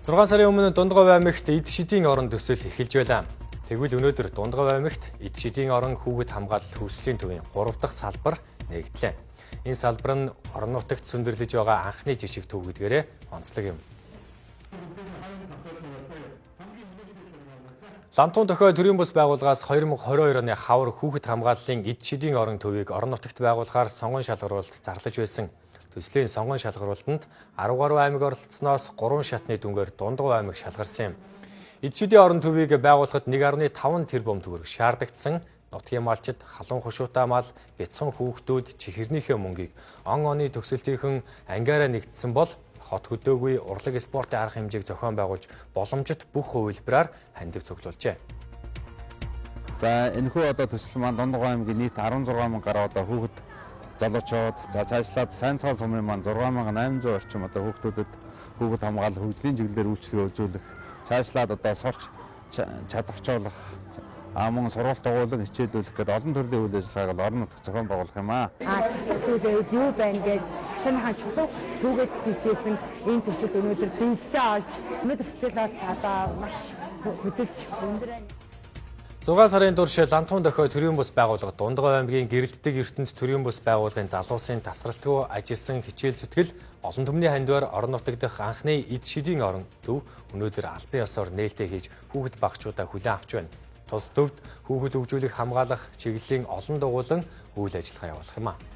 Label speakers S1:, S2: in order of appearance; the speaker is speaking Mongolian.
S1: 6 сарын өмнө Дундгов аймагт эд шидийн орон төсөл эхэлж байлаа. Тэгвэл өнөөдөр Дундгов аймагт эд шидийн орон хүүхэд хамгаалалт хөгжлийн төвийн 3 дахь салбар нэгдлээ. Энэ салбар нь орон нутагт сүндэрлэж байгаа анхны жижиг төв гэдгээрээ онцлог юм. Лантун дохой төрийн бус байгууллагаас 2022 оны хавар хүүхэд хамгааллын эд шидийн орон төвийг орон нутагт байгуулахаар сонгон шалгаруулалт зарлаж байсан. Төслийн сонгон шалгаруулалтанд 13 аймаг оролцсноос 3 шатны дүнгээр Дундгов аймаг шалгарсан юм. Эд шидийн орон төвийг байгуулахад 1.5 тэрбум төгрөг шаардагдсан. Нутгийн малчид халуун хушуутай мал, бяцхан хүүхдүүд чихэрнийхээ мөнгийг он оны төгсөлтийнхэн ангиараа нэгдсэн бол хот хөдөөгүй урлаг спортын арга хэмжээг зохион байгуулж боломжит бүх хувилбараар хандив цуглуулжээ.
S2: За энэхүү төсөл маань Дундгов аймгийн нийт 16 мянган гаруй хүүхэд залуучууд цаашлаад сайн цаал сумын маань 6800 орчим хүүхдүүдэд хүүхэд хамгаалах хөгжлийн чиглэлээр үйлчлэгээ үзүүлэх, цаашлаад сурч чадварчуулах, мөн сургалт дугуйлан хичээлүүлэх гэдэг олон төрлийн үйл ажиллагааг орон нутагт зохион байгуулах юм аа.
S3: Тусдах зүйлээ юу байна гэж шинэхэн чухал түүгээд хийжсэн энэ төсөл өнөөдөр биелэлээ олж өнөөдөр сэтгэл бол маш хөдөлж өндөр.
S1: 6 сарын турш Лантун дохой төрийн бус байгууллага Дундгов аймгийн гэрэлтдэг ертөнц төрийн бус байгууллагын залуусын тасралтгүй ажилласан хичээл зүтгэл олон түмний хандвар орон нутаг дахь анхны эд шидийн орон төв өнөөдөр албан ёсоор нээлттэй хийж хүүхэд багчуудаа хүлээн авч байна. Тус төвд хүүхэд хөгжүүлэх хамгаалах чиглэлийн олон дугуйлан үйл ажиллагаа явуулах юм а.